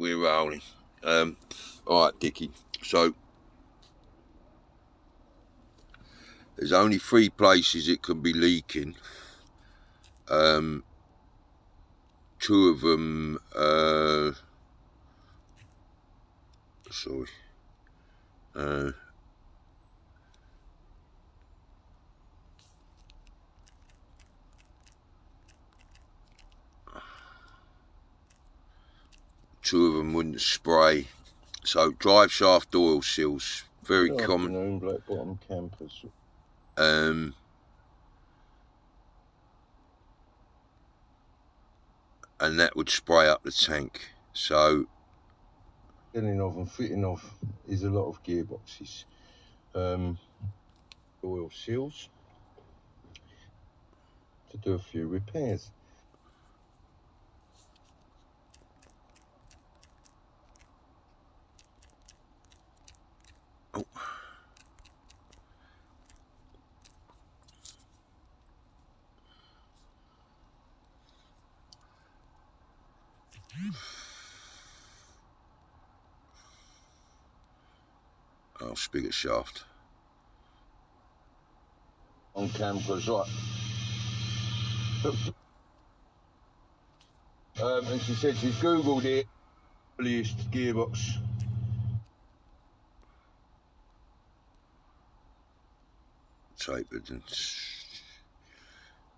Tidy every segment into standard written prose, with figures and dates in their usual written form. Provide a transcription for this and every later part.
we're rolling. All right, Dickie. So there's only 3 places it can be leaking. 2 of them, sorry. 2 of them wouldn't spray. So drive shaft oil seals, very common. Black bottom campers. And that would spray up the tank. So getting off and fitting off is a lot of gearboxes. Oil seals to do a few repairs. oh. Oh, spigot shaft. On campers, right. And she said she's googled it. Earliest gearbox. Tapered and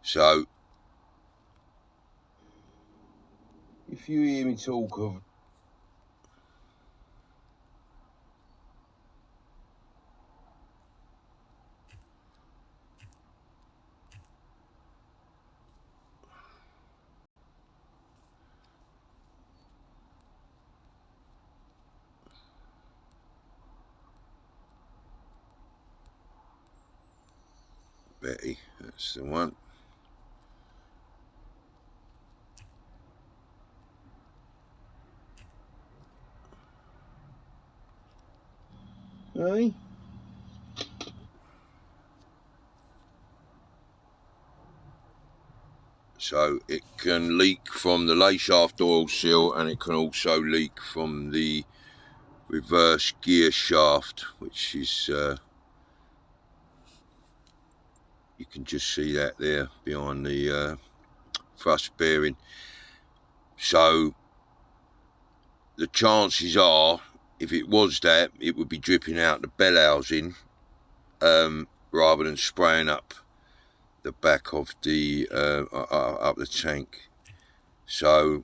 so If you hear me talk of Betty, that's the one. hey? So it can leak from the lay shaft oil seal, and it can also leak from the reverse gear shaft, which is you can just see that there behind the thrust bearing. So the chances are, if it was that, it would be dripping out the bell housing rather than spraying up the back of the up the tank. So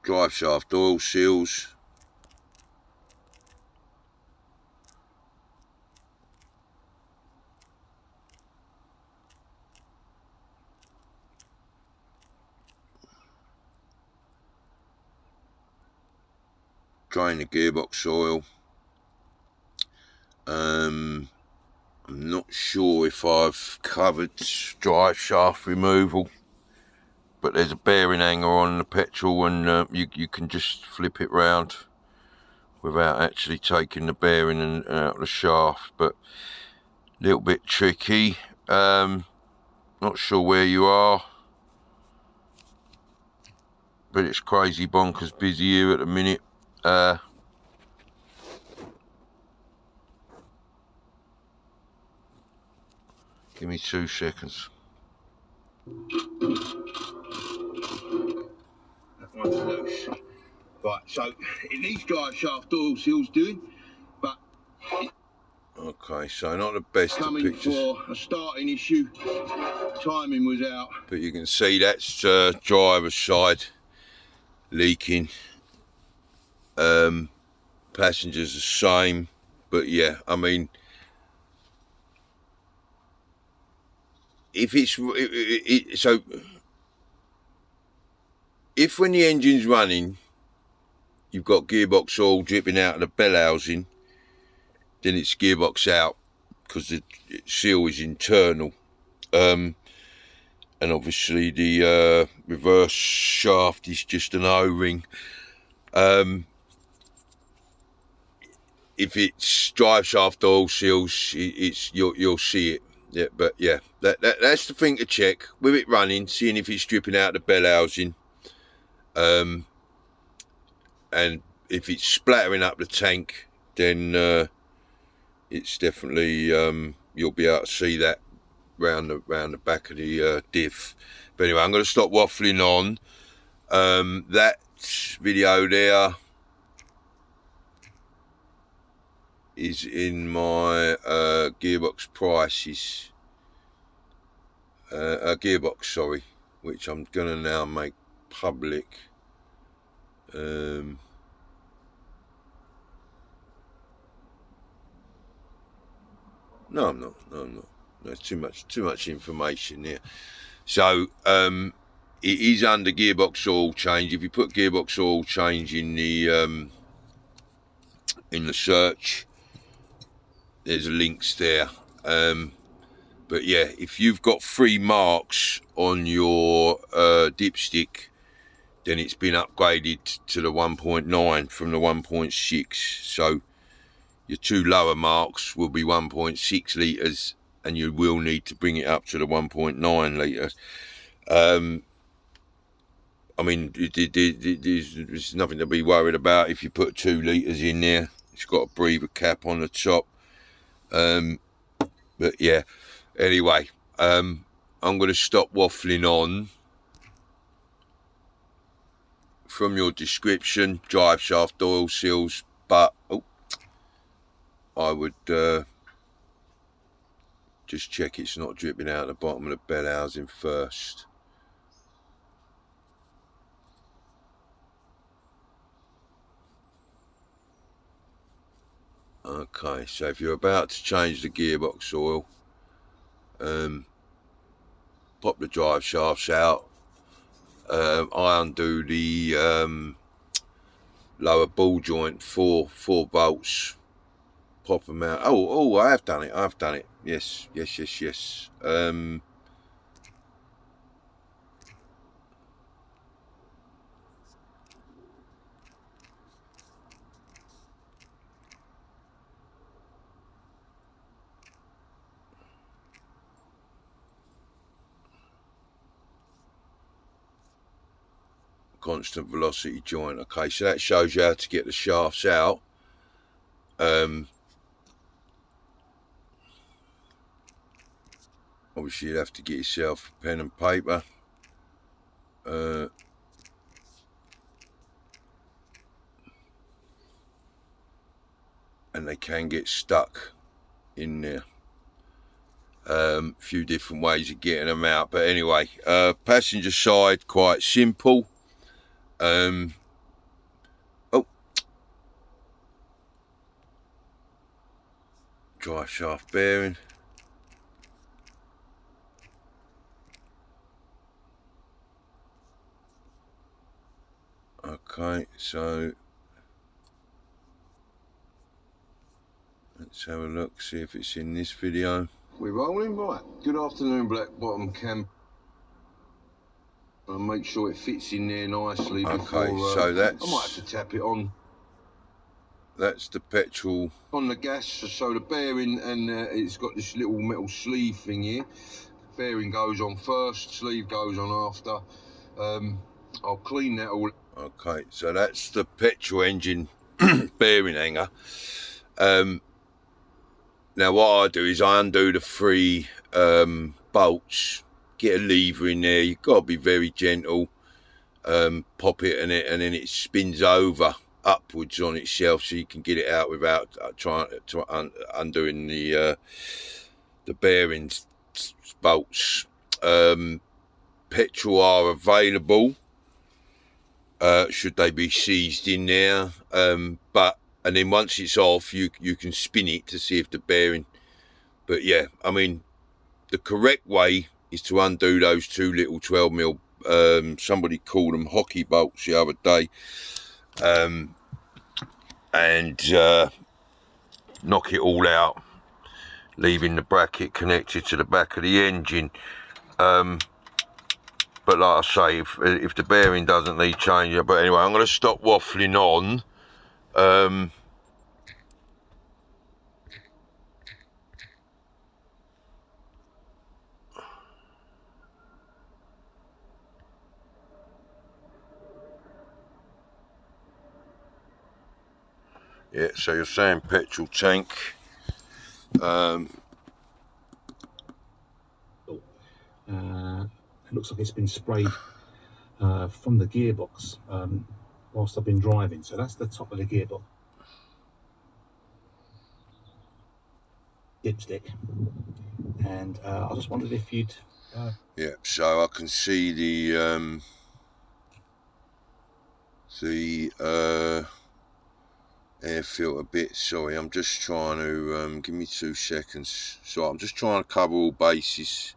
drive shaft oil seals, drain the gearbox oil. I'm not sure if I've covered drive shaft removal, but there's a bearing hanger on the petrol, and you can just flip it round without actually taking the bearing and out of the shaft. But a little bit tricky. Not sure where you are, but it's crazy bonkers busy here at the minute. Give me 2 seconds. That one's loose. Right, so it needs drive shaft oil seals doing, but okay, so not the best of coming pictures. for a starting issue. Timing was out. But you can see that's driver's side leaking. Passengers the same, but yeah, I mean, if it's so, if when the engine's running, you've got gearbox oil dripping out of the bell housing, then it's gearbox out because the seal is internal. And obviously the reverse shaft is just an O-ring. If it's drive shaft oil seals, you'll see it. Yeah, but yeah, that's the thing to check with it running, seeing if it's dripping out the bell housing. and if it's splattering up the tank, then it's definitely you'll be able to see that round the back of the diff. But anyway, I'm going to stop waffling on. That video there is in my gearbox prices, gearbox, sorry, which I'm gonna now make public. No, I'm not. No, I'm not. There's too much information there. So it is under gearbox oil change. If you put gearbox oil change in the search, there's links there. But yeah, if you've got 3 marks on your dipstick, then it's been upgraded to the 1.9 from the 1.6. So your 2 lower marks will be 1.6 litres, and you will need to bring it up to the 1.9 litres. I mean, there's nothing to be worried about if you put 2 litres in there. It's got a breather cap on the top. But yeah, anyway, I'm going to stop waffling on. From your description, drive shaft oil seals, but I would just check it's not dripping out the bottom of the bell housing first. Okay, so if you're about to change the gearbox oil, pop the drive shafts out. I undo the lower ball joint, four bolts, pop them out. Oh, I have done it. Yes. Constant velocity joint. Okay, so that shows you how to get the shafts out. Obviously you'd have to get yourself a pen and paper. And they can get stuck in there. Few different ways of getting them out, but anyway, passenger side, quite simple. Drive shaft bearing. Okay, so let's have a look, see if it's in this video. We're rolling, right. Good afternoon, Black Bottom Camp. I'll make sure it fits in there nicely before. Okay, so that's. I might have to tap it on. That's the petrol on the gas, so the bearing, and it's got this little metal sleeve thing here. Bearing goes on first, sleeve goes on after. I'll clean that all. Okay, so that's the petrol engine bearing hanger. Now what I do is I undo the 3 bolts, get a lever in there. You've got to be very gentle. Pop it in it, and then it spins over upwards on itself, so you can get it out without undoing the bearings bolts. Petrol are available, should they be seized in there, and then once it's off, you can spin it to see if the bearing. But yeah, I mean, the correct way is to undo those 2 little 12mm. Somebody called them hockey bolts the other day, and knock it all out, leaving the bracket connected to the back of the engine. But like I say, if the bearing doesn't need changing. But anyway, I'm going to stop waffling on. Yeah, so you're saying petrol tank. It looks like it's been sprayed from the gearbox whilst I've been driving. So that's the top of the gearbox dipstick. And I just wondered if you'd... Yeah, so I can see the air filter bit. Sorry, I'm just trying to give me 2 seconds. So I'm just trying to cover all bases.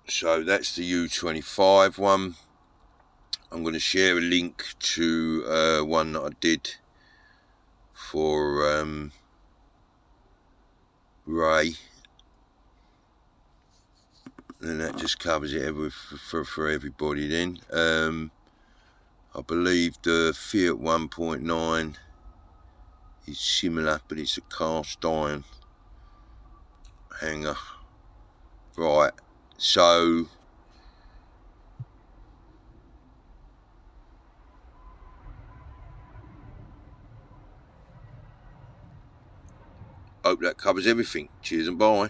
So that's the U25 one. I'm going to share a link to one that I did for Ray, and that just covers it for everybody then. I believe the Fiat 1.9 is similar, but it's a cast iron hanger. Right, so hope that covers everything. Cheers and bye.